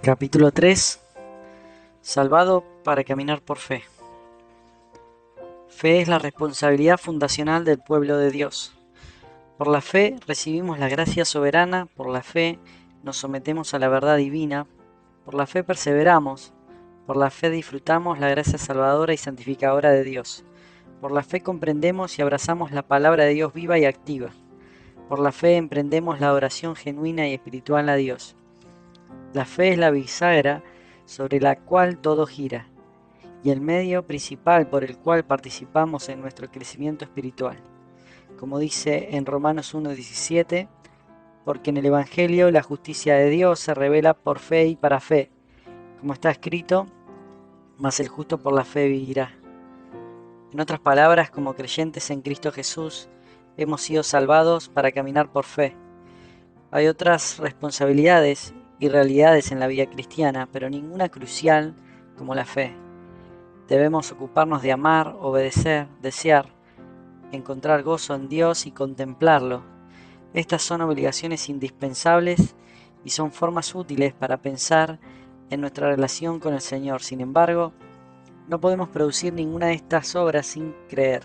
Capítulo 3. Salvado para caminar por fe. Fe es la responsabilidad fundacional del pueblo de Dios. Por la fe recibimos la gracia soberana, por la fe nos sometemos a la verdad divina, por la fe perseveramos, por la fe disfrutamos la gracia salvadora y santificadora de Dios. Por la fe comprendemos y abrazamos la palabra de Dios viva y activa. Por la fe emprendemos la oración genuina y espiritual a Dios. La fe es la bisagra sobre la cual todo gira, y el medio principal por el cual participamos en nuestro crecimiento espiritual. Como dice en Romanos 1:17, porque en el Evangelio la justicia de Dios se revela por fe y para fe, como está escrito, mas el justo por la fe vivirá. En otras palabras, como creyentes en Cristo Jesús, hemos sido salvados para caminar por fe. Hay otras responsabilidades y realidades en la vida cristiana, pero ninguna crucial como la fe. Debemos ocuparnos de amar, obedecer, desear, encontrar gozo en Dios y contemplarlo. Estas son obligaciones indispensables y son formas útiles para pensar en nuestra relación con el Señor. Sin embargo, no podemos producir ninguna de estas obras sin creer.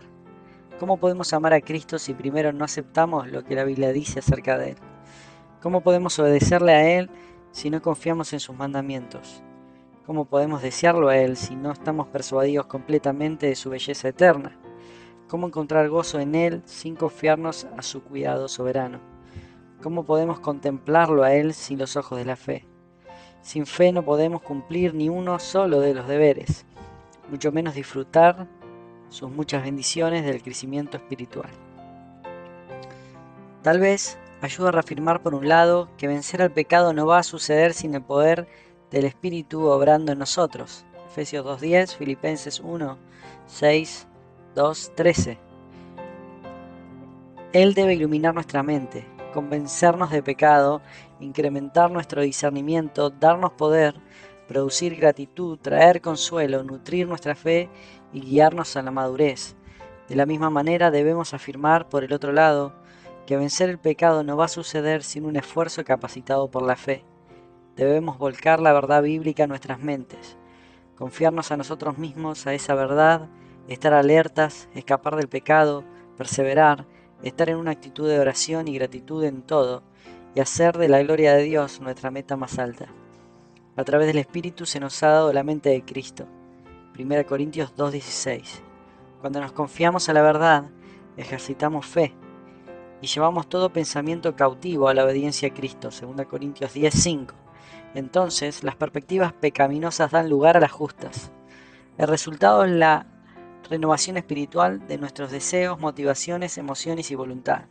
¿Cómo podemos amar a Cristo si primero no aceptamos lo que la Biblia dice acerca de Él? ¿Cómo podemos obedecerle a Él si no confiamos en sus mandamientos? ¿Cómo podemos desearlo a Él si no estamos persuadidos completamente de su belleza eterna? ¿Cómo encontrar gozo en Él sin confiarnos a su cuidado soberano? ¿Cómo podemos contemplarlo a Él sin los ojos de la fe? Sin fe no podemos cumplir ni uno solo de los deberes, mucho menos disfrutar sus muchas bendiciones del crecimiento espiritual. Tal vez ayuda a reafirmar por un lado que vencer al pecado no va a suceder sin el poder del Espíritu obrando en nosotros. Efesios 2:10, Filipenses 1:6, 2:13. Él debe iluminar nuestra mente, convencernos de pecado, incrementar nuestro discernimiento, darnos poder, producir gratitud, traer consuelo, nutrir nuestra fe y guiarnos a la madurez. De la misma manera debemos afirmar, por el otro lado, que vencer el pecado no va a suceder sin un esfuerzo capacitado por la fe. Debemos volcar la verdad bíblica a nuestras mentes, confiarnos a nosotros mismos a esa verdad, estar alertas, escapar del pecado, perseverar, estar en una actitud de oración y gratitud en todo, y hacer de la gloria de Dios nuestra meta más alta. A través del Espíritu se nos ha dado la mente de Cristo. 1 Corintios 2:16. Cuando nos confiamos a la verdad, ejercitamos fe y llevamos todo pensamiento cautivo a la obediencia a Cristo. 2 Corintios 10:5. Entonces, las perspectivas pecaminosas dan lugar a las justas. El resultado es la renovación espiritual de nuestros deseos, motivaciones, emociones y voluntad.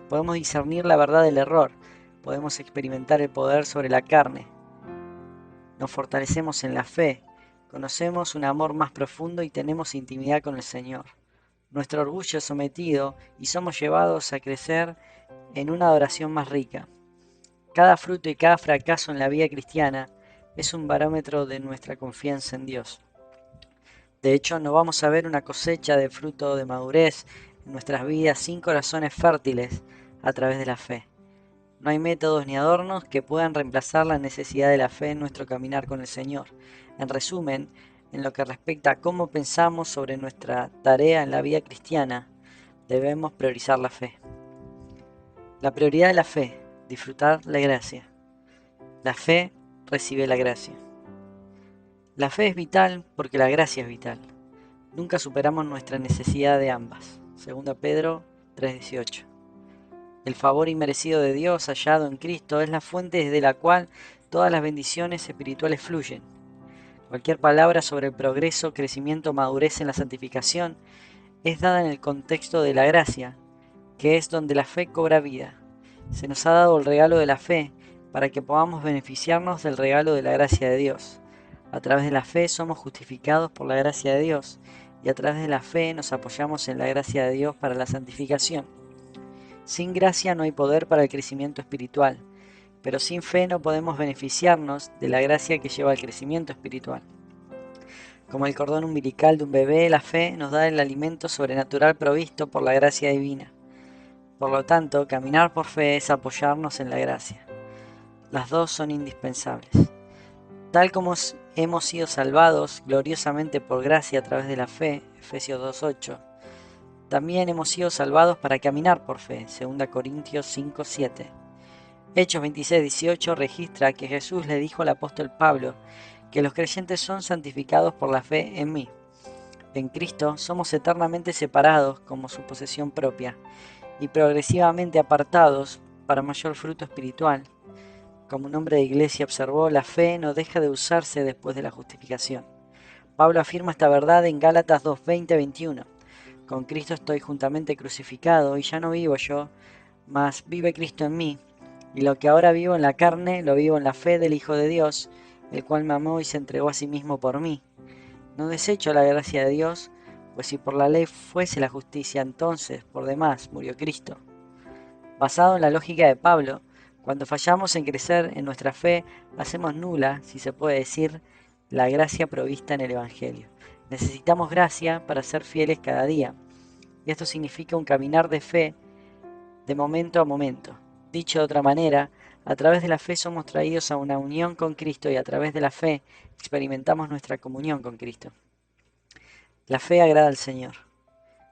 Podemos discernir la verdad del error, podemos experimentar el poder sobre la carne. Nos fortalecemos en la fe, conocemos un amor más profundo y tenemos intimidad con el Señor. Nuestro orgullo es sometido y somos llevados a crecer en una adoración más rica. Cada fruto y cada fracaso en la vida cristiana es un barómetro de nuestra confianza en Dios. De hecho, no vamos a ver una cosecha de fruto de madurez en nuestras vidas sin corazones fértiles a través de la fe. No hay métodos ni adornos que puedan reemplazar la necesidad de la fe en nuestro caminar con el Señor. En resumen, en lo que respecta a cómo pensamos sobre nuestra tarea en la vida cristiana, debemos priorizar la fe. La prioridad de la fe, disfrutar la gracia. La fe recibe la gracia. La fe es vital porque la gracia es vital. Nunca superamos nuestra necesidad de ambas. 2 Pedro 3:18. El favor inmerecido de Dios hallado en Cristo es la fuente desde la cual todas las bendiciones espirituales fluyen. Cualquier palabra sobre el progreso, crecimiento, madurez en la santificación es dada en el contexto de la gracia, que es donde la fe cobra vida. Se nos ha dado el regalo de la fe para que podamos beneficiarnos del regalo de la gracia de Dios. A través de la fe somos justificados por la gracia de Dios y a través de la fe nos apoyamos en la gracia de Dios para la santificación. Sin gracia no hay poder para el crecimiento espiritual, pero sin fe no podemos beneficiarnos de la gracia que lleva al crecimiento espiritual. Como el cordón umbilical de un bebé, la fe nos da el alimento sobrenatural provisto por la gracia divina. Por lo tanto, caminar por fe es apoyarnos en la gracia. Las dos son indispensables. Tal como hemos sido salvados gloriosamente por gracia a través de la fe, Efesios 2:8, también hemos sido salvados para caminar por fe, 2 Corintios 5:7. Hechos 26:18 registra que Jesús le dijo al apóstol Pablo que los creyentes son santificados por la fe en mí. En Cristo somos eternamente separados como su posesión propia y progresivamente apartados para mayor fruto espiritual. Como un hombre de iglesia observó, la fe no deja de usarse después de la justificación. Pablo afirma esta verdad en Gálatas 2:20-21. Con Cristo estoy juntamente crucificado y ya no vivo yo, mas vive Cristo en mí. Y lo que ahora vivo en la carne, lo vivo en la fe del Hijo de Dios, el cual me amó y se entregó a sí mismo por mí. No desecho la gracia de Dios, pues si por la ley fuese la justicia, entonces por demás murió Cristo. Basado en la lógica de Pablo, cuando fallamos en crecer en nuestra fe, hacemos nula, si se puede decir, la gracia provista en el Evangelio. Necesitamos gracia para ser fieles cada día, y esto significa un caminar de fe de momento a momento. Dicho de otra manera, a través de la fe somos traídos a una unión con Cristo y a través de la fe experimentamos nuestra comunión con Cristo. La fe agrada al Señor.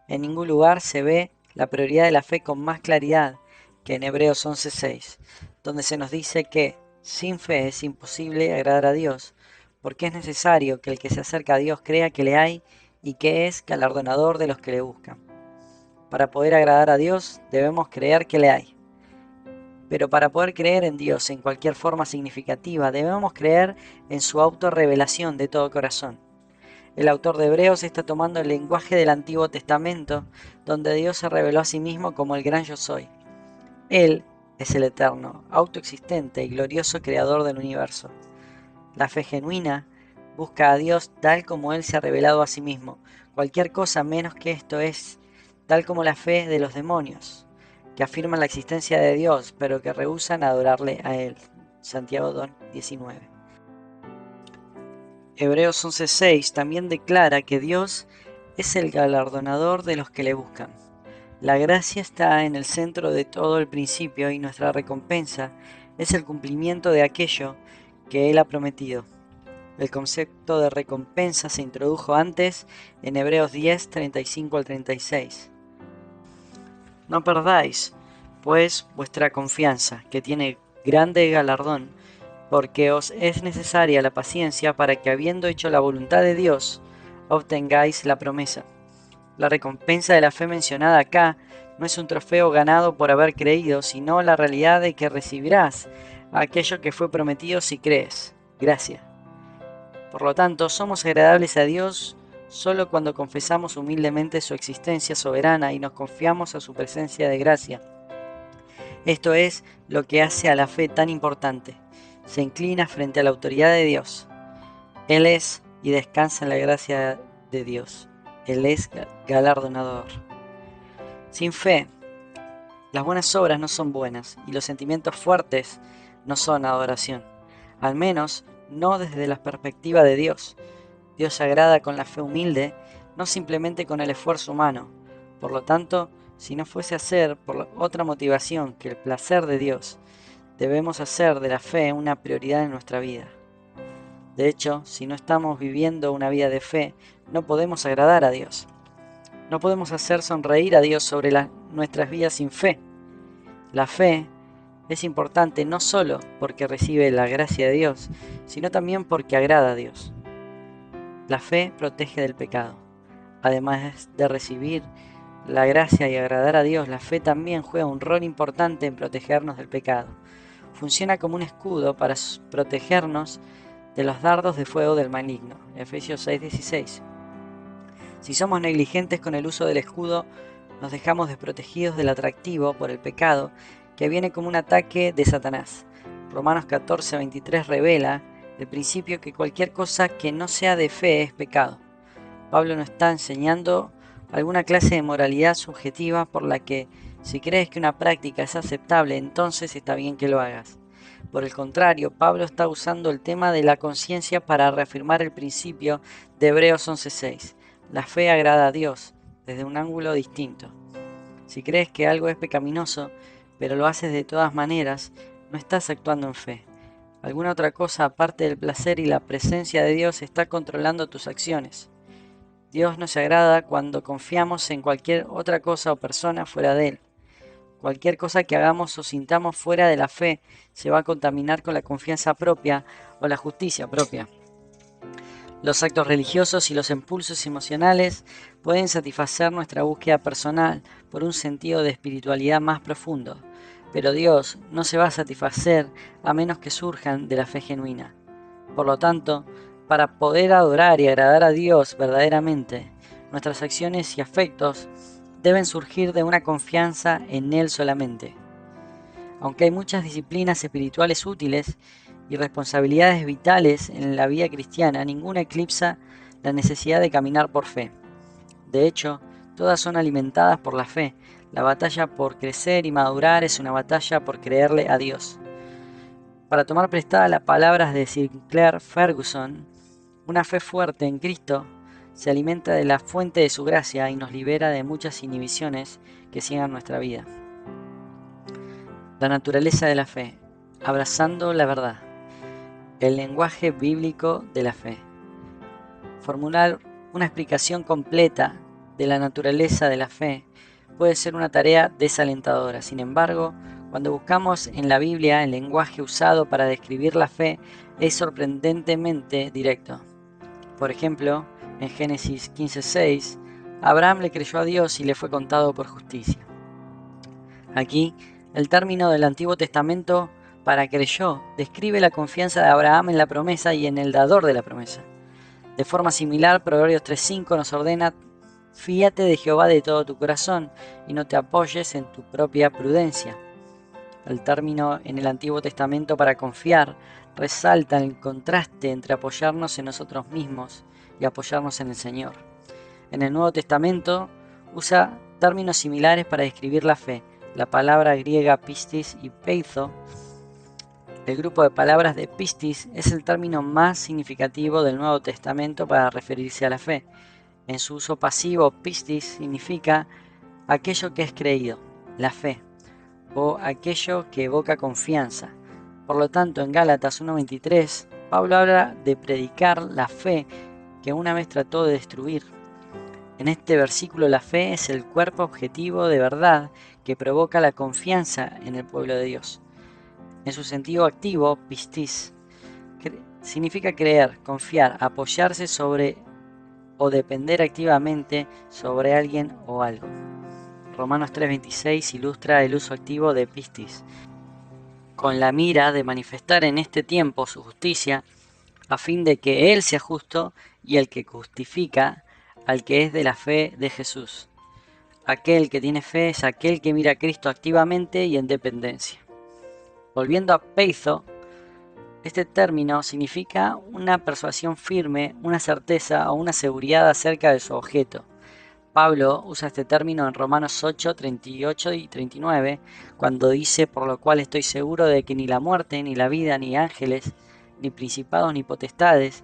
En ningún lugar se ve la prioridad de la fe con más claridad que en Hebreos 11:6, donde se nos dice que sin fe es imposible agradar a Dios, porque es necesario que el que se acerca a Dios crea que le hay y que es galardonador de los que le buscan. Para poder agradar a Dios debemos creer que le hay. Pero para poder creer en Dios en cualquier forma significativa, debemos creer en su autorrevelación de todo corazón. El autor de Hebreos está tomando el lenguaje del Antiguo Testamento, donde Dios se reveló a sí mismo como el gran yo soy. Él es el eterno, autoexistente y glorioso creador del universo. La fe genuina busca a Dios tal como Él se ha revelado a sí mismo. Cualquier cosa menos que esto es tal como la fe de los demonios, que afirman la existencia de Dios, pero que rehúsan adorarle a Él. Santiago 2:19. Hebreos 11:6 también declara que Dios es el galardonador de los que le buscan. La gracia está en el centro de todo el principio y nuestra recompensa es el cumplimiento de aquello que Él ha prometido. El concepto de recompensa se introdujo antes en Hebreos 10:35-36. No perdáis, pues, vuestra confianza, que tiene grande galardón, porque os es necesaria la paciencia para que, habiendo hecho la voluntad de Dios, obtengáis la promesa. La recompensa de la fe mencionada acá no es un trofeo ganado por haber creído, sino la realidad de que recibirás aquello que fue prometido si crees. Gracia. Por lo tanto, somos agradables a Dios solo cuando confesamos humildemente su existencia soberana y nos confiamos a su presencia de gracia. Esto es lo que hace a la fe tan importante. Se inclina frente a la autoridad de Dios. Él es y descansa en la gracia de Dios. Él es galardonador. Sin fe, las buenas obras no son buenas y los sentimientos fuertes no son adoración. Al menos no desde la perspectiva de Dios. Dios se agrada con la fe humilde, no simplemente con el esfuerzo humano. Por lo tanto, si no fuese a ser por otra motivación que el placer de Dios, debemos hacer de la fe una prioridad en nuestra vida. De hecho, si no estamos viviendo una vida de fe, no podemos agradar a Dios. No podemos hacer sonreír a Dios sobre nuestras vidas sin fe. La fe es importante no solo porque recibe la gracia de Dios, sino también porque agrada a Dios. La fe protege del pecado. Además de recibir la gracia y agradar a Dios, la fe también juega un rol importante en protegernos del pecado. Funciona como un escudo para protegernos de los dardos de fuego del maligno. Efesios 6:16. Si somos negligentes con el uso del escudo, nos dejamos desprotegidos del atractivo por el pecado que viene como un ataque de Satanás. Romanos 14:23 revela el principio que cualquier cosa que no sea de fe es pecado. Pablo nos está enseñando alguna clase de moralidad subjetiva por la que si crees que una práctica es aceptable, entonces está bien que lo hagas. Por el contrario, Pablo está usando el tema de la conciencia para reafirmar el principio de Hebreos 11:6. La fe agrada a Dios desde un ángulo distinto. Si crees que algo es pecaminoso, pero lo haces de todas maneras, no estás actuando en fe. ¿Alguna otra cosa aparte del placer y la presencia de Dios está controlando tus acciones? Dios no se agrada cuando confiamos en cualquier otra cosa o persona fuera de Él. Cualquier cosa que hagamos o sintamos fuera de la fe se va a contaminar con la confianza propia o la justicia propia. Los actos religiosos y los impulsos emocionales pueden satisfacer nuestra búsqueda personal por un sentido de espiritualidad más profundo, pero Dios no se va a satisfacer a menos que surjan de la fe genuina. Por lo tanto, para poder adorar y agradar a Dios verdaderamente, nuestras acciones y afectos deben surgir de una confianza en Él solamente. Aunque hay muchas disciplinas espirituales útiles y responsabilidades vitales en la vida cristiana, ninguna eclipsa la necesidad de caminar por fe. De hecho, todas son alimentadas por la fe. La batalla por crecer y madurar es una batalla por creerle a Dios. Para tomar prestadas las palabras de Sinclair Ferguson, una fe fuerte en Cristo se alimenta de la fuente de su gracia y nos libera de muchas inhibiciones que ciegan nuestra vida. La naturaleza de la fe, abrazando la verdad. El lenguaje bíblico de la fe. Formular una explicación completa de la naturaleza de la fe puede ser una tarea desalentadora. Sin embargo, cuando buscamos en la Biblia el lenguaje usado para describir la fe es sorprendentemente directo. Por ejemplo, en Génesis 15:6, Abraham le creyó a Dios y le fue contado por justicia. Aquí, el término del Antiguo Testamento para creyó describe la confianza de Abraham en la promesa y en el dador de la promesa. De forma similar, Proverbios 3:5 nos ordena: fíate de Jehová de todo tu corazón y no te apoyes en tu propia prudencia. El término en el Antiguo Testamento para confiar resalta el contraste entre apoyarnos en nosotros mismos y apoyarnos en el Señor. En el Nuevo Testamento usa términos similares para describir la fe. La palabra griega pistis y peitho, el grupo de palabras de pistis, es el término más significativo del Nuevo Testamento para referirse a la fe. En su uso pasivo, pistis significa aquello que es creído, la fe, o aquello que evoca confianza. Por lo tanto, en Gálatas 1:23, Pablo habla de predicar la fe que una vez trató de destruir. En este versículo, la fe es el cuerpo objetivo de verdad que provoca la confianza en el pueblo de Dios. En su sentido activo, pistis, significa creer, confiar, apoyarse sobre o depender activamente sobre alguien o algo. Romanos 3:26 ilustra el uso activo de pistis, con la mira de manifestar en este tiempo su justicia, a fin de que Él sea justo y el que justifica al que es de la fe de Jesús. Aquel que tiene fe es aquel que mira a Cristo activamente y en dependencia. Volviendo a peitho, este término significa una persuasión firme, una certeza o una seguridad acerca de su objeto. Pablo usa este término en Romanos 8, 38 y 39, cuando dice: por lo cual estoy seguro de que ni la muerte, ni la vida, ni ángeles, ni principados, ni potestades,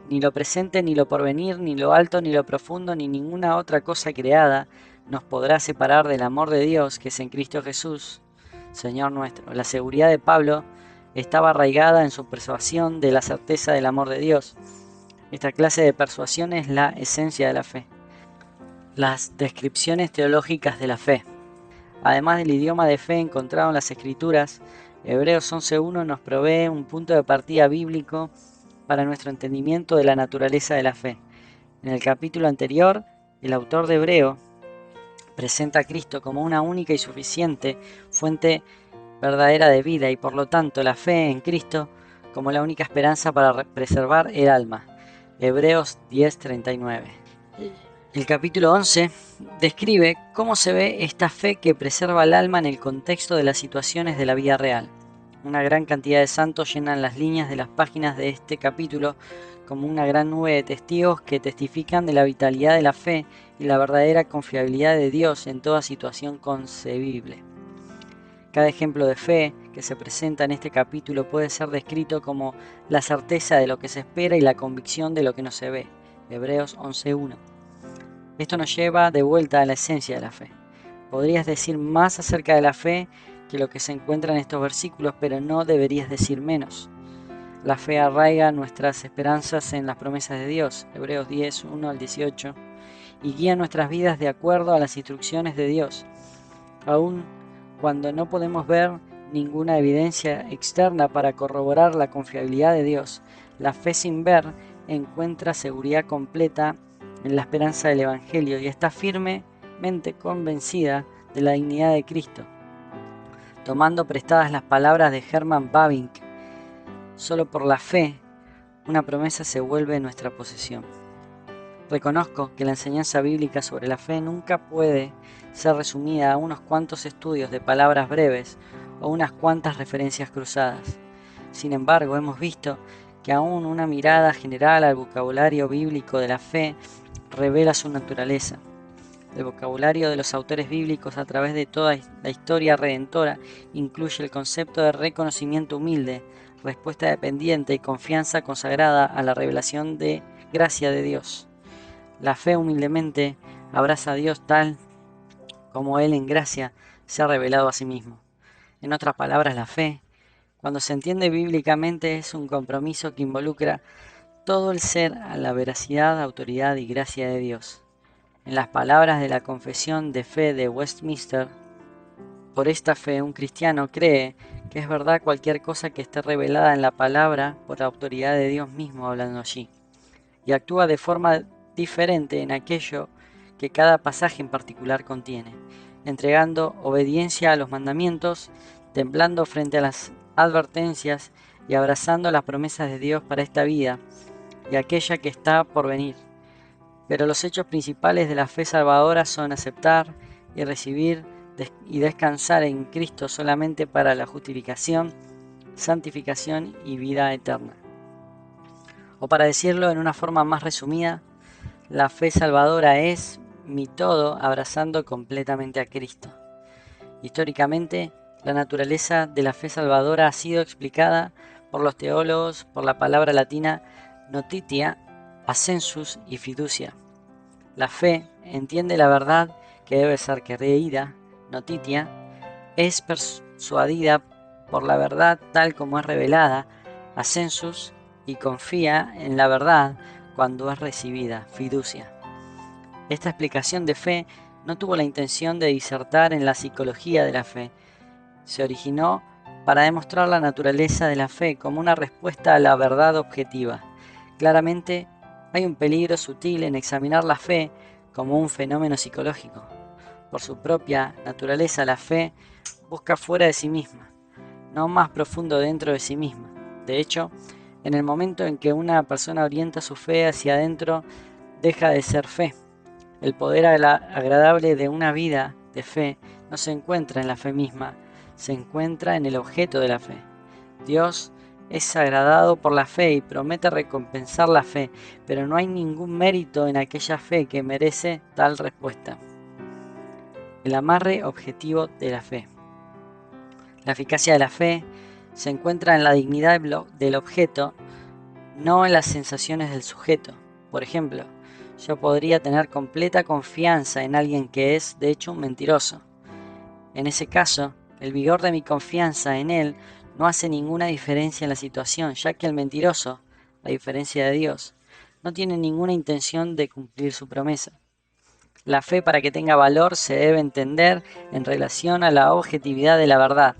ni lo presente, ni lo porvenir, ni lo alto, ni lo profundo, ni ninguna otra cosa creada nos podrá separar del amor de Dios que es en Cristo Jesús, Señor nuestro. La seguridad de Pablo estaba arraigada en su persuasión de la certeza del amor de Dios. Esta clase de persuasión es la esencia de la fe. Las descripciones teológicas de la fe. Además del idioma de fe encontrado en las Escrituras, Hebreos 11:1 nos provee un punto de partida bíblico para nuestro entendimiento de la naturaleza de la fe. En el capítulo anterior, el autor de Hebreo presenta a Cristo como una única y suficiente fuente verdadera de vida y por lo tanto la fe en Cristo como la única esperanza para preservar el alma. Hebreos 10:39. El capítulo 11 describe cómo se ve esta fe que preserva el alma en el contexto de las situaciones de la vida real. Una gran cantidad de santos llenan las líneas de las páginas de este capítulo como una gran nube de testigos que testifican de la vitalidad de la fe y la verdadera confiabilidad de Dios en toda situación concebible. Cada ejemplo de fe que se presenta en este capítulo puede ser descrito como la certeza de lo que se espera y la convicción de lo que no se ve. Hebreos 11:1. Esto nos lleva de vuelta a la esencia de la fe. Podrías decir más acerca de la fe que lo que se encuentra en estos versículos, pero no deberías decir menos. La fe arraiga nuestras esperanzas en las promesas de Dios, Hebreos 10, 1 al 18, y guía nuestras vidas de acuerdo a las instrucciones de Dios. Aun cuando no podemos ver ninguna evidencia externa para corroborar la confiabilidad de Dios, la fe sin ver encuentra seguridad completa en la esperanza del Evangelio y está firmemente convencida de la dignidad de Cristo. Tomando prestadas las palabras de Herman Bavinck, solo por la fe, una promesa se vuelve nuestra posesión. Reconozco que la enseñanza bíblica sobre la fe nunca puede ser resumida a unos cuantos estudios de palabras breves o unas cuantas referencias cruzadas. Sin embargo, hemos visto que aún una mirada general al vocabulario bíblico de la fe revela su naturaleza. El vocabulario de los autores bíblicos a través de toda la historia redentora incluye el concepto de reconocimiento humilde, respuesta dependiente y confianza consagrada a la revelación de gracia de Dios. La fe humildemente abraza a Dios tal como Él en gracia se ha revelado a sí mismo. En otras palabras, la fe, cuando se entiende bíblicamente, es un compromiso que involucra todo el ser a la veracidad, autoridad y gracia de Dios. En las palabras de la Confesión de Fe de Westminster, por esta fe un cristiano cree que es verdad cualquier cosa que esté revelada en la palabra por la autoridad de Dios mismo hablando allí, y actúa de forma diferente en aquello que cada pasaje en particular contiene, entregando obediencia a los mandamientos, temblando frente a las advertencias y abrazando las promesas de Dios para esta vida y aquella que está por venir. Pero los hechos principales de la fe salvadora son aceptar y recibir y descansar en Cristo solamente para la justificación, santificación y vida eterna. O para decirlo en una forma más resumida, la fe salvadora es mi todo abrazando completamente a Cristo. Históricamente, la naturaleza de la fe salvadora ha sido explicada por los teólogos por la palabra latina notitia, ascensus y fiducia. La fe entiende la verdad que debe ser creída, notitia, es persuadida por la verdad tal como es revelada, ascensus, y confía en la verdad cuando es recibida, fiducia. Esta explicación de fe no tuvo la intención de disertar en la psicología de la fe. Se originó para demostrar la naturaleza de la fe como una respuesta a la verdad objetiva. Claramente, hay un peligro sutil en examinar la fe como un fenómeno psicológico. Por su propia naturaleza, la fe busca fuera de sí misma, no más profundo dentro de sí misma. De hecho, en el momento en que una persona orienta su fe hacia adentro, deja de ser fe. El poder agradable de una vida de fe no se encuentra en la fe misma, se encuentra en el objeto de la fe. Dios es agradado por la fe y promete recompensar la fe, pero no hay ningún mérito en aquella fe que merece tal respuesta. El amarre objetivo de la fe. La eficacia de la fe se encuentra en la dignidad del objeto, no en las sensaciones del sujeto. Por ejemplo, yo podría tener completa confianza en alguien que es, de hecho, un mentiroso. En ese caso, el vigor de mi confianza en él no hace ninguna diferencia en la situación, ya que el mentiroso, a diferencia de Dios, no tiene ninguna intención de cumplir su promesa. La fe, para que tenga valor, se debe entender en relación a la objetividad de la verdad.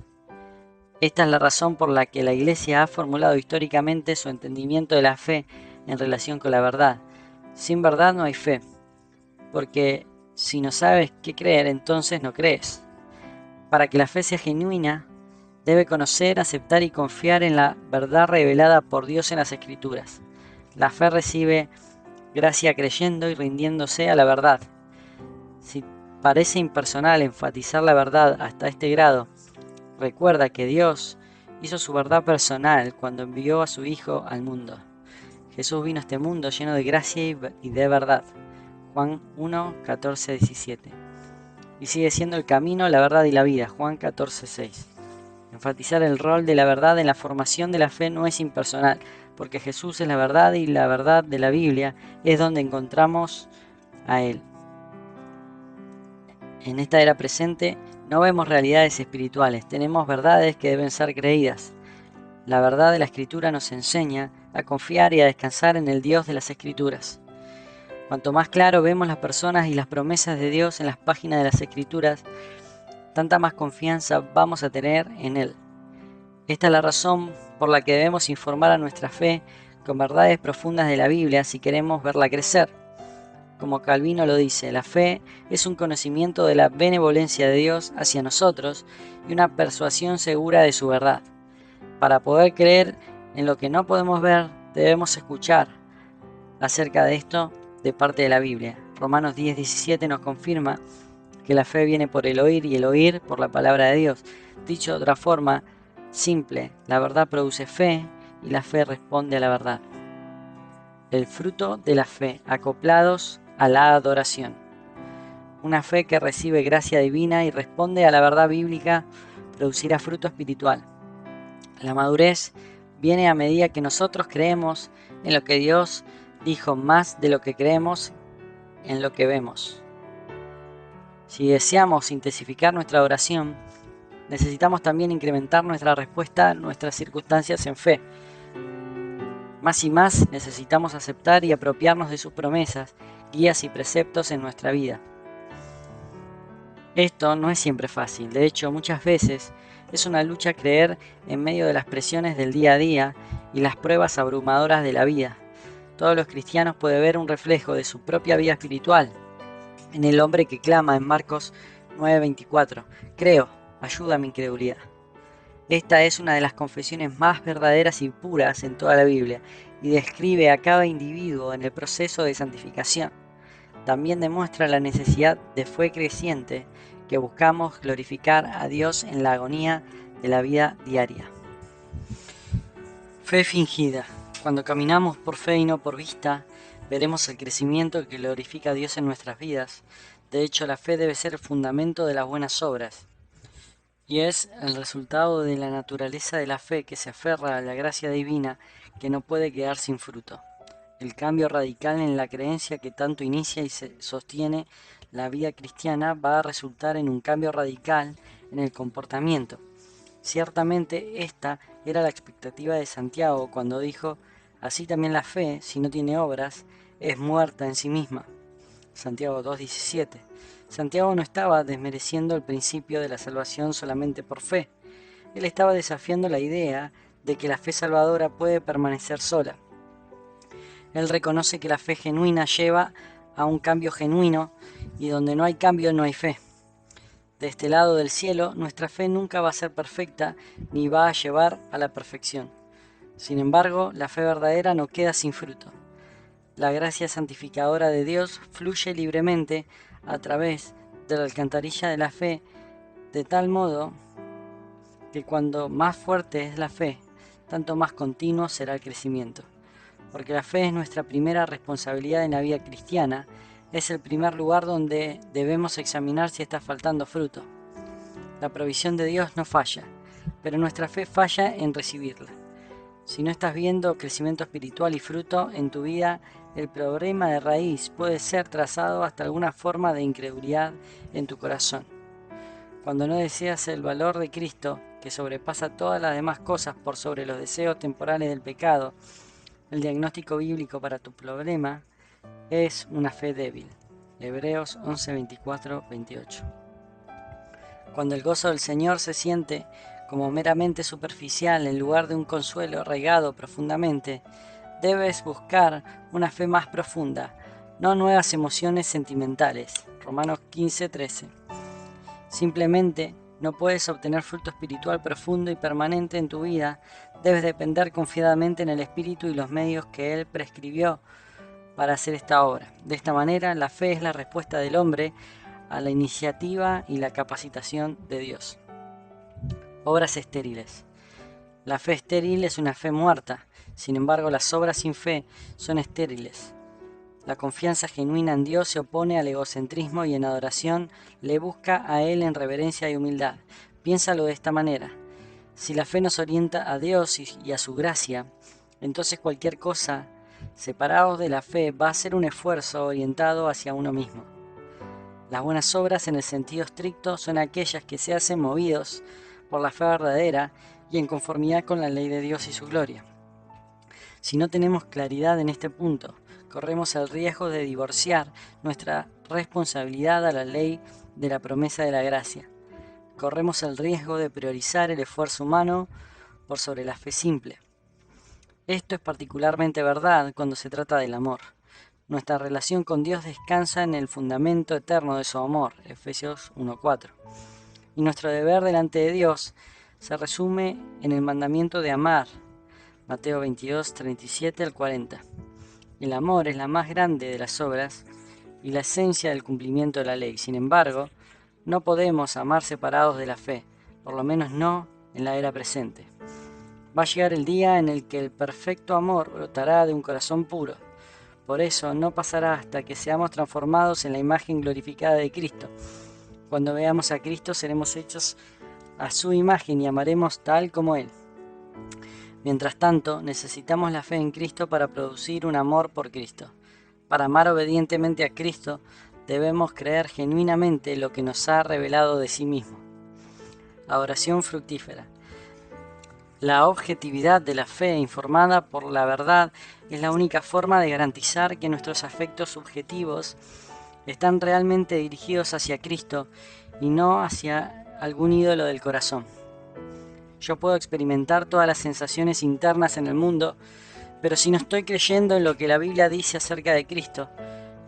Esta es la razón por la que la Iglesia ha formulado históricamente su entendimiento de la fe en relación con la verdad. Sin verdad no hay fe, porque si no sabes qué creer, entonces no crees. Para que la fe sea genuina, debe conocer, aceptar y confiar en la verdad revelada por Dios en las Escrituras. La fe recibe gracia creyendo y rindiéndose a la verdad. Si parece impersonal enfatizar la verdad hasta este grado, recuerda que Dios hizo su verdad personal cuando envió a su Hijo al mundo. Jesús vino a este mundo lleno de gracia y de verdad. Juan 1, 14, 17. Y sigue siendo el camino, la verdad y la vida. Juan 14, 6. Enfatizar el rol de la verdad en la formación de la fe no es impersonal, porque Jesús es la verdad y la verdad de la Biblia es donde encontramos a Él. En esta era presente no vemos realidades espirituales, tenemos verdades que deben ser creídas. La verdad de la Escritura nos enseña a confiar y a descansar en el Dios de las Escrituras. Cuanto más claro vemos las personas y las promesas de Dios en las páginas de las Escrituras, tanta más confianza vamos a tener en Él. Esta es la razón por la que debemos informar a nuestra fe con verdades profundas de la Biblia si queremos verla crecer. Como Calvino lo dice, la fe es un conocimiento de la benevolencia de Dios hacia nosotros y una persuasión segura de su verdad. Para poder creer en lo que no podemos ver, debemos escuchar acerca de esto de parte de la Biblia. Romanos 10:17 nos confirma que la fe viene por el oír y el oír por la palabra de Dios. Dicho de otra forma simple, la verdad produce fe y la fe responde a la verdad. El fruto de la fe, acoplados a la adoración. Una fe que recibe gracia divina y responde a la verdad bíblica producirá fruto espiritual. La madurez viene a medida que nosotros creemos en lo que Dios dijo más de lo que creemos en lo que vemos. Si deseamos intensificar nuestra oración, necesitamos también incrementar nuestra respuesta a nuestras circunstancias en fe. Más y más necesitamos aceptar y apropiarnos de sus promesas, guías y preceptos en nuestra vida. Esto no es siempre fácil, de hecho muchas veces es una lucha creer en medio de las presiones del día a día y las pruebas abrumadoras de la vida. Todos los cristianos pueden ver un reflejo de su propia vida espiritual en el hombre que clama en Marcos 9:24, creo, ayuda a mi incredulidad. Esta es una de las confesiones más verdaderas y puras en toda la Biblia y describe a cada individuo en el proceso de santificación. También demuestra la necesidad de fe creciente que buscamos glorificar a Dios en la agonía de la vida diaria. Fe fingida. Cuando caminamos por fe y no por vista, veremos el crecimiento que glorifica a Dios en nuestras vidas. De hecho, la fe debe ser el fundamento de las buenas obras. Y es el resultado de la naturaleza de la fe que se aferra a la gracia divina que no puede quedar sin fruto. El cambio radical en la creencia que tanto inicia y se sostiene la vida cristiana va a resultar en un cambio radical en el comportamiento. Ciertamente esta era la expectativa de Santiago cuando dijo, así también la fe, si no tiene obras, es muerta en sí misma. Santiago 2:17. Santiago no estaba desmereciendo el principio de la salvación solamente por fe. Él estaba desafiando la idea de que la fe salvadora puede permanecer sola. Él reconoce que la fe genuina lleva a un cambio genuino y donde no hay cambio no hay fe. De este lado del cielo, nuestra fe nunca va a ser perfecta ni va a llevar a la perfección. Sin embargo, la fe verdadera no queda sin fruto. La gracia santificadora de Dios fluye libremente a través de la alcantarilla de la fe, de tal modo que cuando más fuerte es la fe, tanto más continuo será el crecimiento. Porque la fe es nuestra primera responsabilidad en la vida cristiana, es el primer lugar donde debemos examinar si está faltando fruto. La provisión de Dios no falla, pero nuestra fe falla en recibirla. Si no estás viendo crecimiento espiritual y fruto en tu vida, el problema de raíz puede ser trazado hasta alguna forma de incredulidad en tu corazón. Cuando no deseas el valor de Cristo, que sobrepasa todas las demás cosas por sobre los deseos temporales del pecado, el diagnóstico bíblico para tu problema es una fe débil. Hebreos 11:24-28. Cuando el gozo del Señor se siente como meramente superficial en lugar de un consuelo arraigado profundamente, debes buscar una fe más profunda, no nuevas emociones sentimentales. Romanos 15:13. Simplemente no puedes obtener fruto espiritual profundo y permanente en tu vida. Debes depender confiadamente en el Espíritu y los medios que Él prescribió para hacer esta obra. De esta manera, la fe es la respuesta del hombre a la iniciativa y la capacitación de Dios. Obras estériles. La fe estéril es una fe muerta. Sin embargo, las obras sin fe son estériles. La confianza genuina en Dios se opone al egocentrismo y en adoración le busca a Él en reverencia y humildad. Piénsalo de esta manera. Si la fe nos orienta a Dios y a su gracia, entonces cualquier cosa separados de la fe va a ser un esfuerzo orientado hacia uno mismo. Las buenas obras en el sentido estricto son aquellas que se hacen movidos por la fe verdadera y en conformidad con la ley de Dios y su gloria. Si no tenemos claridad en este punto, corremos el riesgo de divorciar nuestra responsabilidad a la ley de la promesa de la gracia. Corremos el riesgo de priorizar el esfuerzo humano por sobre la fe simple. Esto es particularmente verdad cuando se trata del amor. Nuestra relación con Dios descansa en el fundamento eterno de su amor, Efesios 1:4. Y nuestro deber delante de Dios se resume en el mandamiento de amar, Mateo 22, 37 al 40. El amor es la más grande de las obras y la esencia del cumplimiento de la ley. Sin embargo, no podemos amar separados de la fe, por lo menos no en la era presente. Va a llegar el día en el que el perfecto amor brotará de un corazón puro. Por eso no pasará hasta que seamos transformados en la imagen glorificada de Cristo. Cuando veamos a Cristo seremos hechos a su imagen y amaremos tal como Él. Mientras tanto, necesitamos la fe en Cristo para producir un amor por Cristo. Para amar obedientemente a Cristo, debemos creer genuinamente lo que nos ha revelado de sí mismo. Adoración fructífera. La objetividad de la fe informada por la verdad es la única forma de garantizar que nuestros afectos subjetivos están realmente dirigidos hacia Cristo y no hacia algún ídolo del corazón. Yo puedo experimentar todas las sensaciones internas en el mundo, pero si no estoy creyendo en lo que la Biblia dice acerca de Cristo,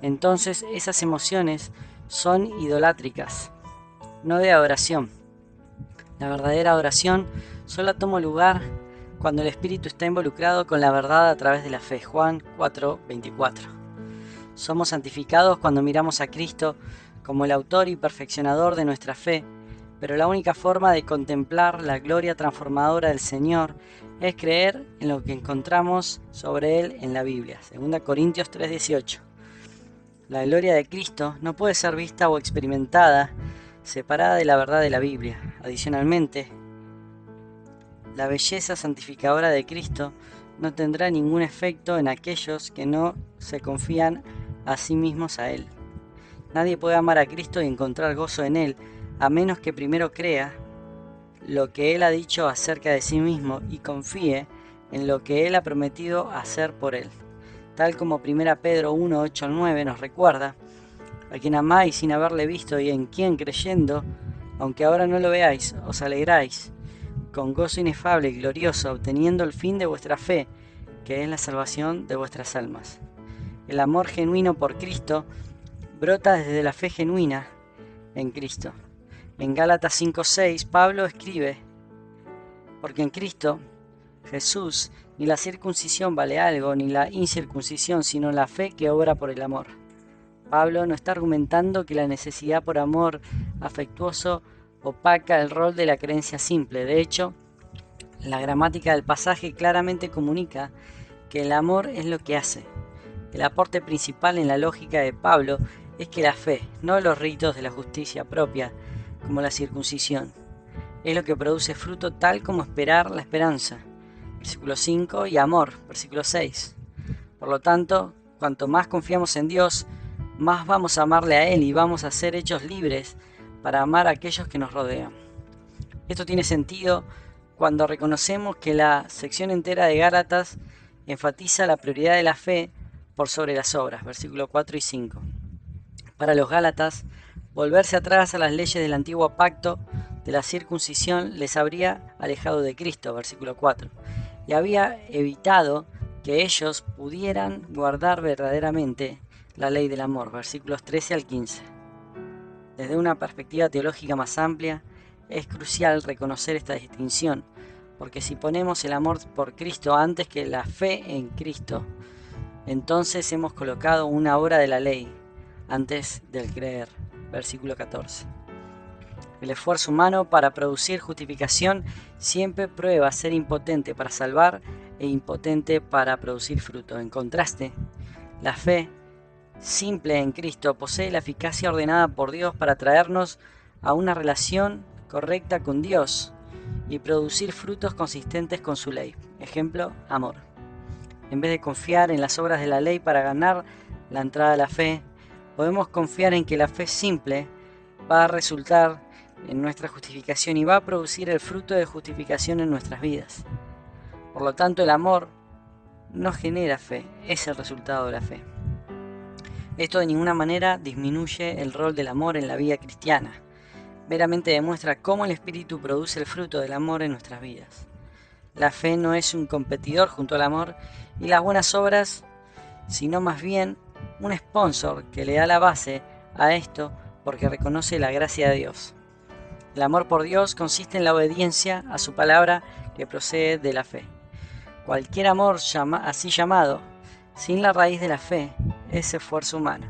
entonces esas emociones son idolátricas, no de adoración. La verdadera adoración solo toma lugar cuando el espíritu está involucrado con la verdad a través de la fe. Juan 4:24. Somos santificados cuando miramos a Cristo como el autor y perfeccionador de nuestra fe, pero la única forma de contemplar la gloria transformadora del Señor es creer en lo que encontramos sobre Él en la Biblia. 2 Corintios 3:18. La gloria de Cristo no puede ser vista o experimentada separada de la verdad de la Biblia. Adicionalmente, la belleza santificadora de Cristo no tendrá ningún efecto en aquellos que no se confían a sí mismos a Él. Nadie puede amar a Cristo y encontrar gozo en Él, a menos que primero crea lo que Él ha dicho acerca de sí mismo y confíe en lo que Él ha prometido hacer por Él. Tal como 1 Pedro 1, 8 al 9 nos recuerda: a quien amáis sin haberle visto y en quien creyendo, aunque ahora no lo veáis, os alegráis con gozo inefable y glorioso, obteniendo el fin de vuestra fe, que es la salvación de vuestras almas. El amor genuino por Cristo brota desde la fe genuina en Cristo. En Gálatas 5:6, Pablo escribe: porque en Cristo Jesús ni la circuncisión vale algo, ni la incircuncisión, sino la fe que obra por el amor. Pablo no está argumentando que la necesidad por amor afectuoso opaca el rol de la creencia simple. De hecho, la gramática del pasaje claramente comunica que el amor es lo que hace. El aporte principal en la lógica de Pablo es que la fe, no los ritos de la justicia propia, como la circuncisión, es lo que produce fruto tal como esperar la esperanza, versículo 5, y amor, versículo 6. Por lo tanto, cuanto más confiamos en Dios, más vamos a amarle a Él y vamos a ser hechos libres para amar a aquellos que nos rodean. Esto tiene sentido cuando reconocemos que la sección entera de Gálatas enfatiza la prioridad de la fe por sobre las obras, versículos 4 y 5. Para los Gálatas, volverse atrás a las leyes del antiguo pacto de la circuncisión les habría alejado de Cristo, versículo 4, y había evitado que ellos pudieran guardar verdaderamente la ley del amor, versículos 13 al 15. Desde una perspectiva teológica más amplia, es crucial reconocer esta distinción, porque si ponemos el amor por Cristo antes que la fe en Cristo, entonces hemos colocado una obra de la ley antes del creer, versículo 14. El esfuerzo humano para producir justificación siempre prueba ser impotente para salvar e impotente para producir fruto. En contraste, la fe simple en Cristo posee la eficacia ordenada por Dios para traernos a una relación correcta con Dios y producir frutos consistentes con su ley. Ejemplo, amor. En vez de confiar en las obras de la ley para ganar la entrada a la fe, podemos confiar en que la fe simple va a resultar en nuestra justificación y va a producir el fruto de justificación en nuestras vidas. Por lo tanto, el amor no genera fe, es el resultado de la fe. Esto de ninguna manera disminuye el rol del amor en la vida cristiana, meramente demuestra cómo el Espíritu produce el fruto del amor en nuestras vidas. La fe no es un competidor junto al amor y las buenas obras, sino más bien un sponsor que le da la base a esto porque reconoce la gracia de Dios. El amor por Dios consiste en la obediencia a su palabra que procede de la fe. Cualquier amor así llamado, sin la raíz de la fe, es esfuerzo humano.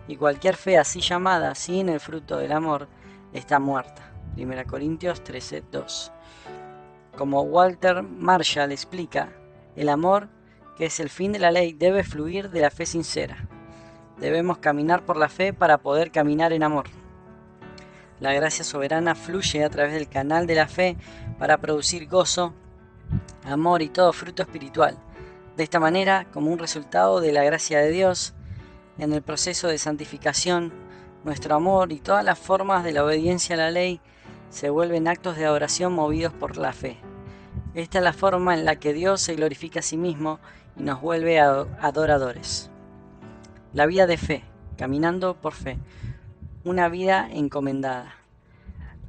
Y cualquier fe así llamada, sin el fruto del amor, está muerta. 1 Corintios 13:2. Como Walter Marshall explica, el amor, que es el fin de la ley, debe fluir de la fe sincera. Debemos caminar por la fe para poder caminar en amor. La gracia soberana fluye a través del canal de la fe para producir gozo, amor y todo fruto espiritual. De esta manera, como un resultado de la gracia de Dios, en el proceso de santificación, nuestro amor y todas las formas de la obediencia a la ley se vuelven actos de adoración movidos por la fe. Esta es la forma en la que Dios se glorifica a sí mismo y nos vuelve adoradores. La vida de fe, caminando por fe, una vida encomendada.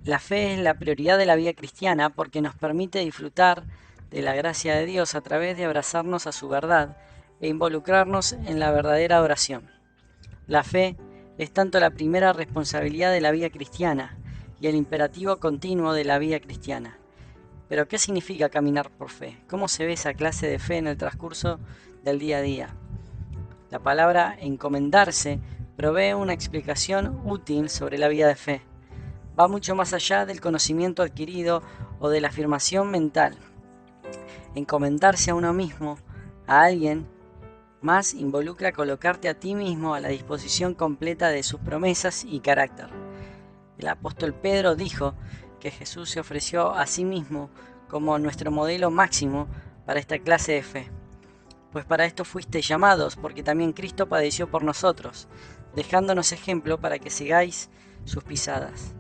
La fe es la prioridad de la vida cristiana porque nos permite disfrutar de la gracia de Dios a través de abrazarnos a su verdad e involucrarnos en la verdadera adoración. La fe es tanto la primera responsabilidad de la vida cristiana y el imperativo continuo de la vida cristiana. Pero ¿qué significa caminar por fe? ¿Cómo se ve esa clase de fe en el transcurso del día a día? La palabra encomendarse provee una explicación útil sobre la vida de fe. Va mucho más allá del conocimiento adquirido o de la afirmación mental. Encomendarse a uno mismo, a alguien más, involucra colocarte a ti mismo a la disposición completa de sus promesas y carácter. El apóstol Pedro dijo que Jesús se ofreció a sí mismo como nuestro modelo máximo para esta clase de fe. Pues para esto fuisteis llamados, porque también Cristo padeció por nosotros, dejándonos ejemplo para que sigáis sus pisadas,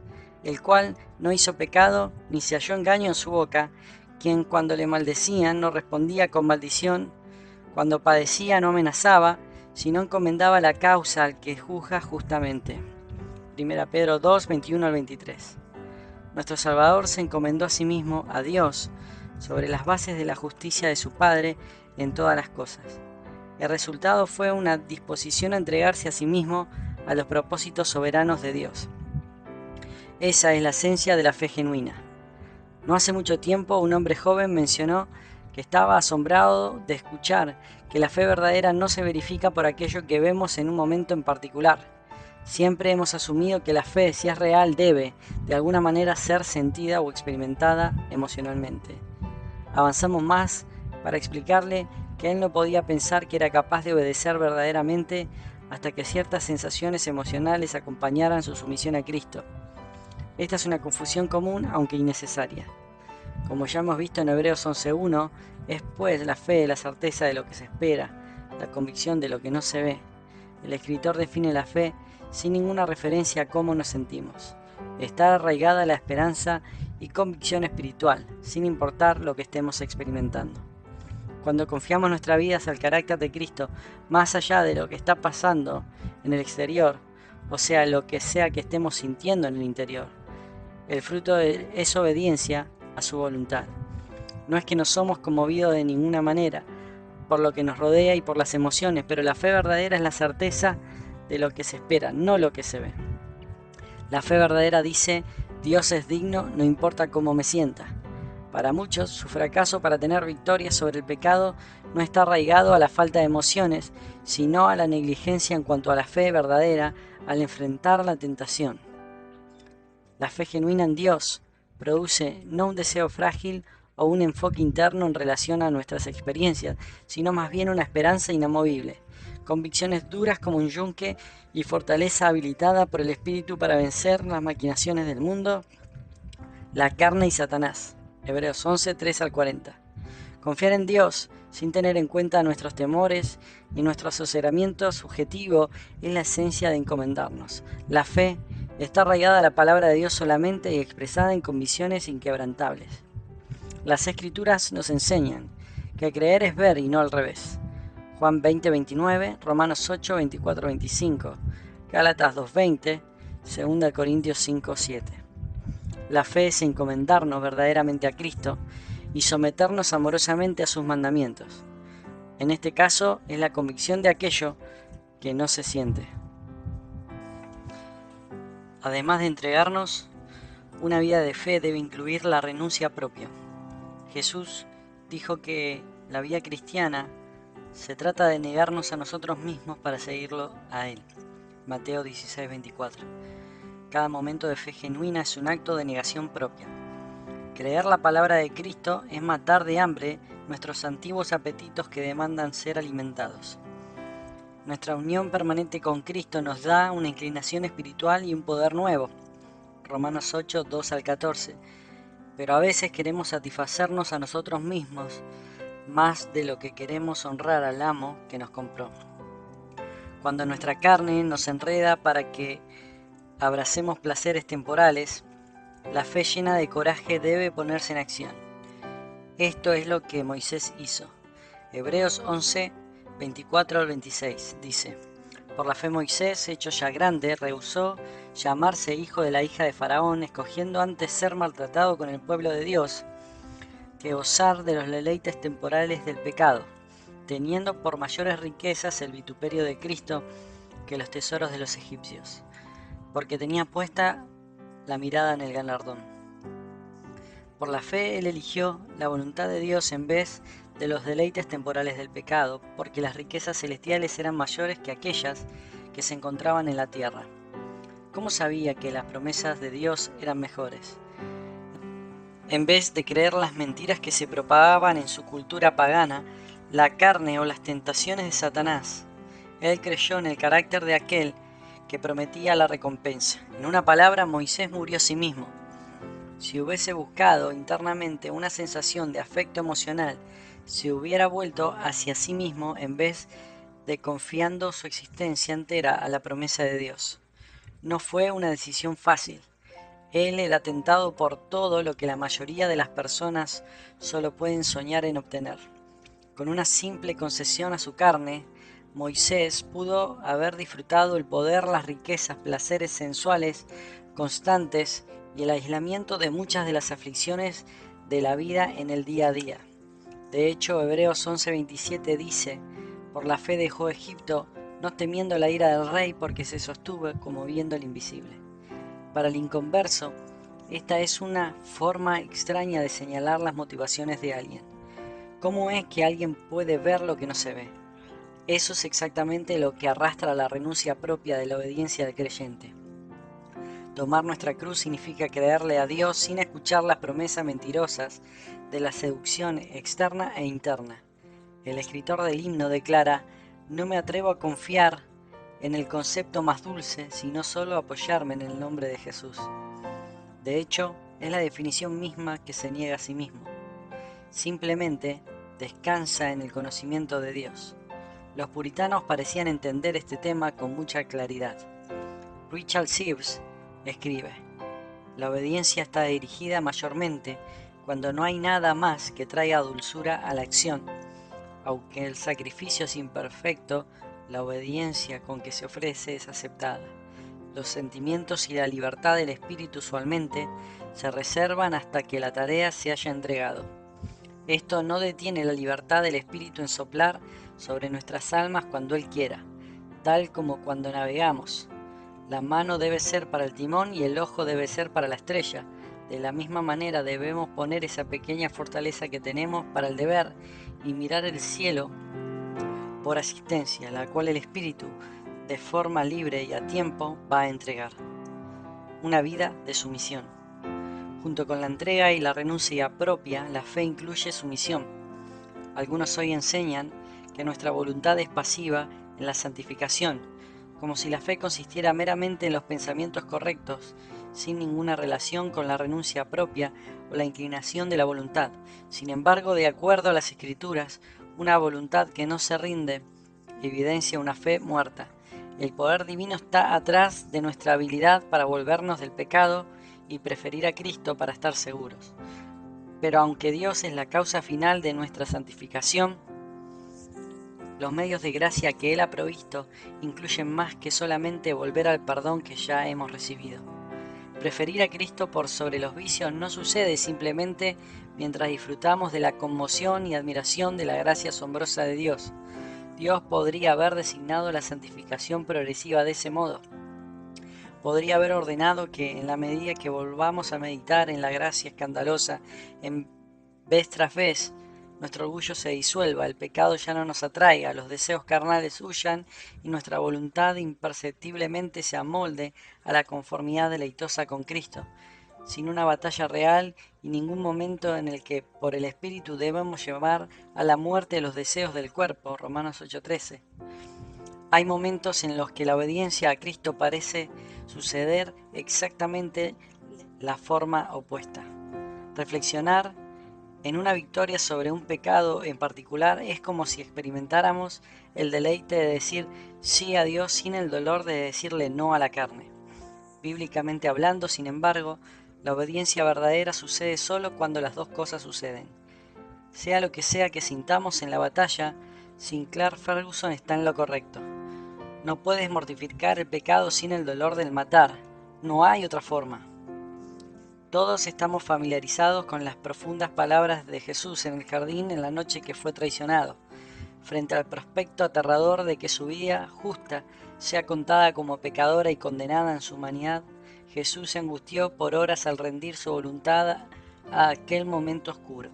el cual no hizo pecado, ni se halló engaño en su boca, quien cuando le maldecían no respondía con maldición, cuando padecía no amenazaba, sino encomendaba la causa al que juzga justamente. 1 Pedro 2, 21 al 23. Nuestro Salvador se encomendó a sí mismo, a Dios, sobre las bases de la justicia de su Padre en todas las cosas. El resultado fue una disposición a entregarse a sí mismo a los propósitos soberanos de Dios. Esa es la esencia de la fe genuina. No hace mucho tiempo un hombre joven mencionó que estaba asombrado de escuchar que la fe verdadera no se verifica por aquello que vemos en un momento en particular. Siempre hemos asumido que la fe, si es real, debe, de alguna manera, ser sentida o experimentada emocionalmente. Avanzamos más para explicarle que él no podía pensar que era capaz de obedecer verdaderamente hasta que ciertas sensaciones emocionales acompañaran su sumisión a Cristo. Esta es una confusión común, aunque innecesaria. Como ya hemos visto en Hebreos 11:1, es pues la fe la certeza de lo que se espera, la convicción de lo que no se ve. El escritor define la fe sin ninguna referencia a cómo nos sentimos. Está arraigada la esperanza y convicción espiritual, sin importar lo que estemos experimentando. Cuando confiamos nuestra vida al carácter de Cristo, más allá de lo que está pasando en el exterior, o sea, lo que sea que estemos sintiendo en el interior, el fruto es obediencia a su voluntad. No es que no somos conmovidos de ninguna manera por lo que nos rodea y por las emociones, pero la fe verdadera es la certeza de lo que se espera, no lo que se ve. La fe verdadera dice, Dios es digno, no importa cómo me sienta. Para muchos, su fracaso para tener victoria sobre el pecado no está arraigado a la falta de emociones, sino a la negligencia en cuanto a la fe verdadera al enfrentar la tentación. La fe genuina en Dios produce no un deseo frágil o un enfoque interno en relación a nuestras experiencias, sino más bien una esperanza inamovible, convicciones duras como un yunque y fortaleza habilitada por el Espíritu para vencer las maquinaciones del mundo, la carne y Satanás. Hebreos 11, 3 al 40. Confiar en Dios sin tener en cuenta nuestros temores y nuestro asesoramiento subjetivo es la esencia de encomendarnos. La fe Está arraigada a la palabra de Dios solamente y expresada en convicciones inquebrantables. Las Escrituras nos enseñan que creer es ver y no al revés. Juan 20:29, Romanos 8:24-25, Gálatas 2:20, 2 Corintios 5:7. La fe es encomendarnos verdaderamente a Cristo y someternos amorosamente a sus mandamientos. En este caso es la convicción de aquello que no se siente. Además de entregarnos, una vida de fe debe incluir la renuncia propia. Jesús dijo que la vida cristiana se trata de negarnos a nosotros mismos para seguirlo a Él. Mateo 16:24. Cada momento de fe genuina es un acto de negación propia. Creer la palabra de Cristo es matar de hambre nuestros antiguos apetitos que demandan ser alimentados. Nuestra unión permanente con Cristo nos da una inclinación espiritual y un poder nuevo. Romanos 8, 2-14. Pero a veces queremos satisfacernos a nosotros mismos más de lo que queremos honrar al amo que nos compró. Cuando nuestra carne nos enreda para que abracemos placeres temporales, la fe llena de coraje debe ponerse en acción. Esto es lo que Moisés hizo. Hebreos 11, 24-26 dice: Por la fe Moisés, hecho ya grande, rehusó llamarse hijo de la hija de Faraón, escogiendo antes ser maltratado con el pueblo de Dios que gozar de los deleites temporales del pecado, teniendo por mayores riquezas el vituperio de Cristo que los tesoros de los egipcios, porque tenía puesta la mirada en el galardón. Por la fe él eligió la voluntad de Dios en vez de los deleites temporales del pecado, porque las riquezas celestiales eran mayores que aquellas que se encontraban en la tierra. ¿Cómo sabía que las promesas de Dios eran mejores? En vez de creer las mentiras que se propagaban en su cultura pagana, la carne o las tentaciones de Satanás, él creyó en el carácter de aquel que prometía la recompensa. En una palabra, Moisés murió a sí mismo. Si hubiese buscado internamente una sensación de afecto emocional, se hubiera vuelto hacia sí mismo en vez de confiando su existencia entera a la promesa de Dios. No fue una decisión fácil. Él era tentado por todo lo que la mayoría de las personas solo pueden soñar en obtener. Con una simple concesión a su carne, Moisés pudo haber disfrutado el poder, las riquezas, placeres sensuales constantes y el aislamiento de muchas de las aflicciones de la vida en el día a día. De hecho, Hebreos 11:27 dice: Por la fe dejó Egipto, no temiendo la ira del rey, porque se sostuvo como viendo el invisible. Para el inconverso, esta es una forma extraña de señalar las motivaciones de alguien. ¿Cómo es que alguien puede ver lo que no se ve? Eso es exactamente lo que arrastra la renuncia propia de la obediencia del creyente. Tomar nuestra cruz significa creerle a Dios sin escuchar las promesas mentirosas de la seducción externa e interna. El escritor del himno declara: no me atrevo a confiar en el concepto más dulce, sino solo apoyarme en el nombre de Jesús. De hecho, es la definición misma que se niega a sí mismo. Simplemente descansa en el conocimiento de Dios. Los puritanos parecían entender este tema con mucha claridad. Richard Sibbes escribe: la obediencia está dirigida mayormente cuando no hay nada más que traiga dulzura a la acción. Aunque el sacrificio es imperfecto, la obediencia con que se ofrece es aceptada. Los sentimientos y la libertad del espíritu usualmente se reservan hasta que la tarea se haya entregado. Esto no detiene la libertad del espíritu en soplar sobre nuestras almas cuando él quiera, tal como cuando navegamos. La mano debe ser para el timón y el ojo debe ser para la estrella. De la misma manera debemos poner esa pequeña fortaleza que tenemos para el deber y mirar el cielo por asistencia, la cual el espíritu, de forma libre y a tiempo, va a entregar. Una vida de sumisión. Junto con la entrega y la renuncia propia, la fe incluye sumisión. Algunos hoy enseñan que nuestra voluntad es pasiva en la santificación, como si la fe consistiera meramente en los pensamientos correctos, sin ninguna relación con la renuncia propia o la inclinación de la voluntad. Sin embargo, de acuerdo a las Escrituras, una voluntad que no se rinde evidencia una fe muerta. El poder divino está atrás de nuestra habilidad para volvernos del pecado y preferir a Cristo para estar seguros. Pero aunque Dios es la causa final de nuestra santificación, los medios de gracia que Él ha provisto incluyen más que solamente volver al perdón que ya hemos recibido. Preferir a Cristo por sobre los vicios no sucede simplemente mientras disfrutamos de la conmoción y admiración de la gracia asombrosa de Dios. Dios podría haber designado la santificación progresiva de ese modo. Podría haber ordenado que en la medida que volvamos a meditar en la gracia escandalosa en vez tras vez, nuestro orgullo se disuelva, el pecado ya no nos atraiga, los deseos carnales huyan y nuestra voluntad imperceptiblemente se amolde a la conformidad deleitosa con Cristo, sin una batalla real y ningún momento en el que por el Espíritu debemos llevar a la muerte los deseos del cuerpo. Romanos 8:13. Hay momentos en los que la obediencia a Cristo parece suceder exactamente la forma opuesta. Reflexionar en una victoria sobre un pecado en particular es como si experimentáramos el deleite de decir sí a Dios sin el dolor de decirle no a la carne. Bíblicamente hablando, sin embargo, la obediencia verdadera sucede solo cuando las dos cosas suceden. Sea lo que sea que sintamos en la batalla, Sinclair Ferguson está en lo correcto. No puedes mortificar el pecado sin el dolor del matar. No hay otra forma. Todos estamos familiarizados con las profundas palabras de Jesús en el jardín en la noche que fue traicionado. Frente al prospecto aterrador de que su vida justa sea contada como pecadora y condenada en su humanidad, Jesús se angustió por horas al rendir su voluntad a aquel momento oscuro.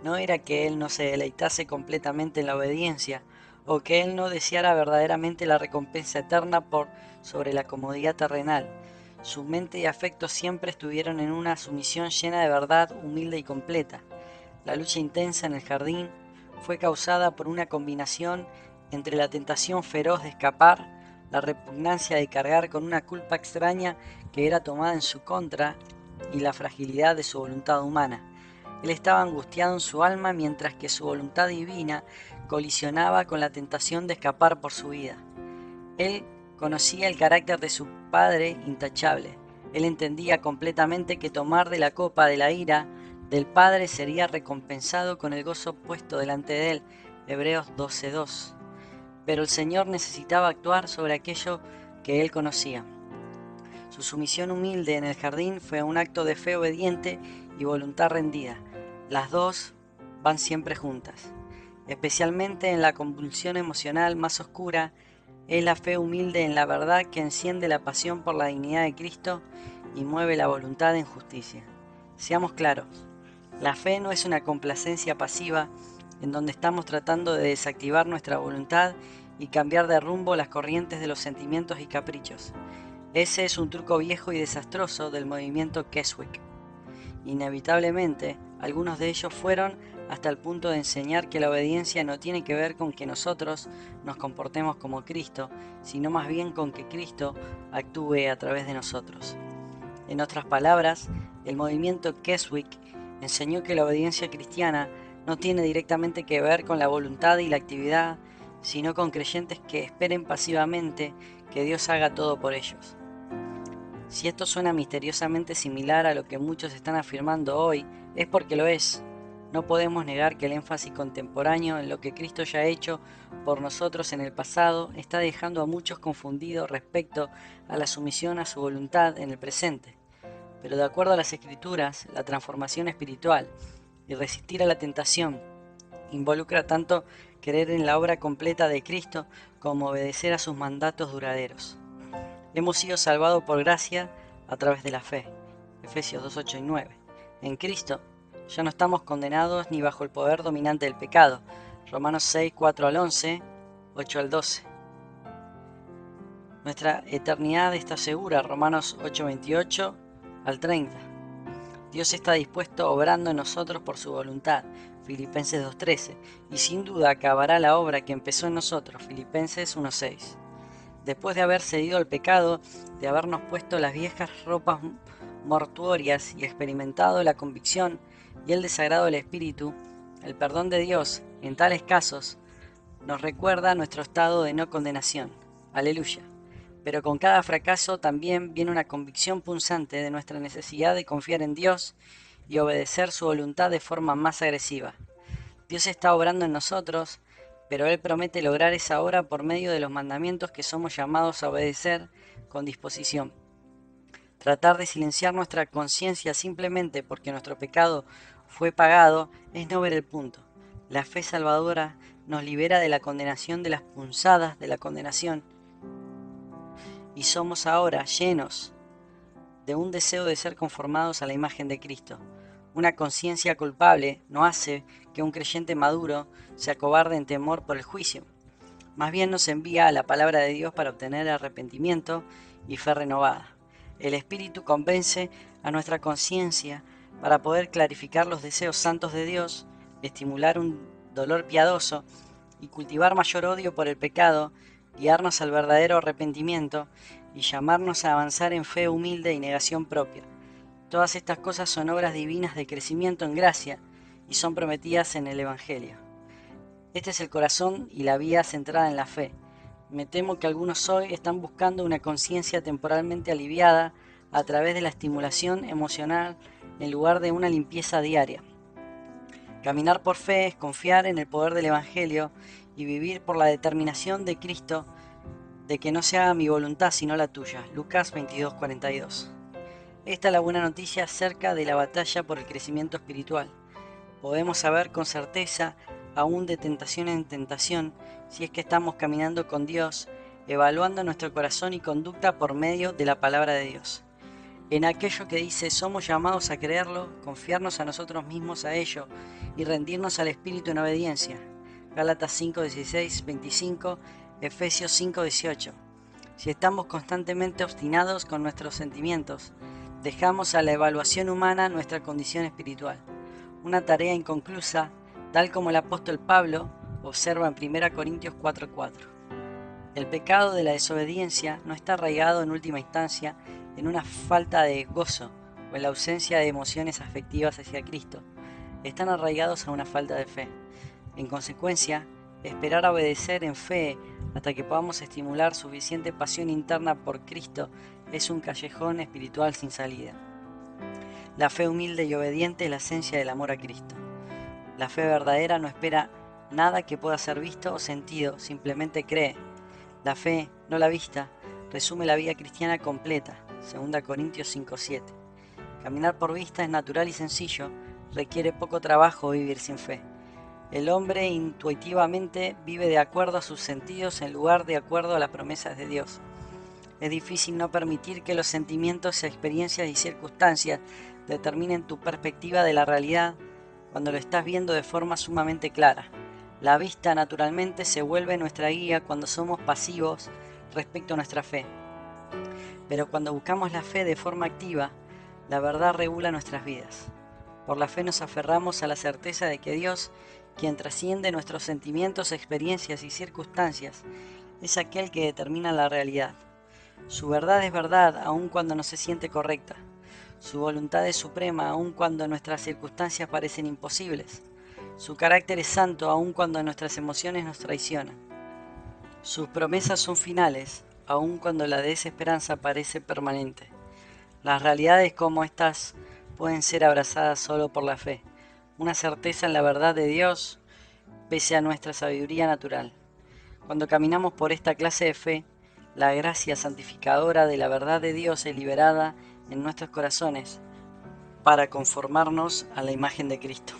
No era que él no se deleitase completamente en la obediencia, o que él no deseara verdaderamente la recompensa eterna por sobre la comodidad terrenal. Su mente y afectos siempre estuvieron en una sumisión llena de verdad, humilde y completa. La lucha intensa en el jardín fue causada por una combinación entre la tentación feroz de escapar, la repugnancia de cargar con una culpa extraña que era tomada en su contra y la fragilidad de su voluntad humana. Él estaba angustiado en su alma mientras que su voluntad divina colisionaba con la tentación de escapar por su vida. Él conocía el carácter de su Padre intachable. Él entendía completamente que tomar de la copa de la ira del Padre sería recompensado con el gozo puesto delante de él. Hebreos 12:2. Pero el Señor necesitaba actuar sobre aquello que él conocía. Su sumisión humilde en el jardín fue un acto de fe obediente y voluntad rendida. Las dos van siempre juntas. Especialmente en la convulsión emocional más oscura, es la fe humilde en la verdad que enciende la pasión por la dignidad de Cristo y mueve la voluntad en justicia. Seamos claros, la fe no es una complacencia pasiva en donde estamos tratando de desactivar nuestra voluntad y cambiar de rumbo las corrientes de los sentimientos y caprichos. Ese es un truco viejo y desastroso del movimiento Keswick. Inevitablemente, algunos de ellos fueron hasta el punto de enseñar que la obediencia no tiene que ver con que nosotros nos comportemos como Cristo, sino más bien con que Cristo actúe a través de nosotros. En otras palabras, el movimiento Keswick enseñó que la obediencia cristiana no tiene directamente que ver con la voluntad y la actividad, sino con creyentes que esperen pasivamente que Dios haga todo por ellos. Si esto suena misteriosamente similar a lo que muchos están afirmando hoy, es porque lo es. No podemos negar que el énfasis contemporáneo en lo que Cristo ya ha hecho por nosotros en el pasado está dejando a muchos confundidos respecto a la sumisión a su voluntad en el presente. Pero de acuerdo a las Escrituras, la transformación espiritual y resistir a la tentación involucra tanto creer en la obra completa de Cristo como obedecer a sus mandatos duraderos. Hemos sido salvados por gracia a través de la fe. Efesios 2:8 y 9. En Cristo ya no estamos condenados ni bajo el poder dominante del pecado. Romanos 6:4 al 11, 8 al 12. Nuestra eternidad está segura. Romanos 8:28 al 30. Dios está dispuesto obrando en nosotros por su voluntad. Filipenses 2:13. Y sin duda acabará la obra que empezó en nosotros. Filipenses 1:6. Después de haber cedido al pecado, de habernos puesto las viejas ropas mortuorias y experimentado la convicción y el desagrado del Espíritu, el perdón de Dios, en tales casos, nos recuerda nuestro estado de no condenación. Aleluya. Pero con cada fracaso también viene una convicción punzante de nuestra necesidad de confiar en Dios y obedecer su voluntad de forma más agresiva. Dios está obrando en nosotros, pero Él promete lograr esa obra por medio de los mandamientos que somos llamados a obedecer con disposición. Tratar de silenciar nuestra conciencia simplemente porque nuestro pecado fue pagado es no ver el punto. La fe salvadora nos libera de la condenación, de las punzadas de la condenación, y somos ahora llenos de un deseo de ser conformados a la imagen de Cristo. Una conciencia culpable no hace que un creyente maduro se acobarde en temor por el juicio. Más bien nos envía a la palabra de Dios para obtener arrepentimiento y fe renovada. El Espíritu convence a nuestra conciencia para poder clarificar los deseos santos de Dios, estimular un dolor piadoso y cultivar mayor odio por el pecado, guiarnos al verdadero arrepentimiento y llamarnos a avanzar en fe humilde y negación propia. Todas estas cosas son obras divinas de crecimiento en gracia y son prometidas en el Evangelio. Este es el corazón y la vía centrada en la fe. Me temo que algunos hoy están buscando una conciencia temporalmente aliviada a través de la estimulación emocional en lugar de una limpieza diaria. Caminar por fe es confiar en el poder del Evangelio y vivir por la determinación de Cristo de que no se haga mi voluntad sino la tuya. Lucas 22:42. Esta es la buena noticia acerca de la batalla por el crecimiento espiritual. Podemos saber con certeza, aún de tentación en tentación, si es que estamos caminando con Dios, evaluando nuestro corazón y conducta por medio de la palabra de Dios. En aquello que dice, somos llamados a creerlo, confiarnos a nosotros mismos a ello y rendirnos al Espíritu en obediencia. Gálatas 5:16, 25, Efesios 5:18. Si estamos constantemente obstinados con nuestros sentimientos, dejamos a la evaluación humana nuestra condición espiritual. Una tarea inconclusa, tal como el apóstol Pablo observa en 1 Corintios 4:4. El pecado de la desobediencia no está arraigado en última instancia en una falta de gozo o en la ausencia de emociones afectivas hacia Cristo. Están arraigados a una falta de fe. En consecuencia, esperar a obedecer en fe hasta que podamos estimular suficiente pasión interna por Cristo es un callejón espiritual sin salida. La fe humilde y obediente es la esencia del amor a Cristo. La fe verdadera no espera nada que pueda ser visto o sentido, simplemente cree. La fe, no la vista, resume la vida cristiana completa. 2 Corintios 5:7. Caminar por vista es natural y sencillo, requiere poco trabajo vivir sin fe. El hombre intuitivamente vive de acuerdo a sus sentidos en lugar de acuerdo a las promesas de Dios. Es difícil no permitir que los sentimientos, experiencias y circunstancias determinen tu perspectiva de la realidad cuando lo estás viendo de forma sumamente clara. La vista naturalmente se vuelve nuestra guía cuando somos pasivos respecto a nuestra fe. Pero cuando buscamos la fe de forma activa, la verdad regula nuestras vidas. Por la fe nos aferramos a la certeza de que Dios, quien trasciende nuestros sentimientos, experiencias y circunstancias, es aquel que determina la realidad. Su verdad es verdad aun cuando no se siente correcta. Su voluntad es suprema aun cuando nuestras circunstancias parecen imposibles. Su carácter es santo aun cuando nuestras emociones nos traicionan. Sus promesas son finales aun cuando la desesperanza parece permanente. Las realidades como estas pueden ser abrazadas solo por la fe, una certeza en la verdad de Dios pese a nuestra sabiduría natural. Cuando caminamos por esta clase de fe, la gracia santificadora de la verdad de Dios es liberada en nuestros corazones para conformarnos a la imagen de Cristo.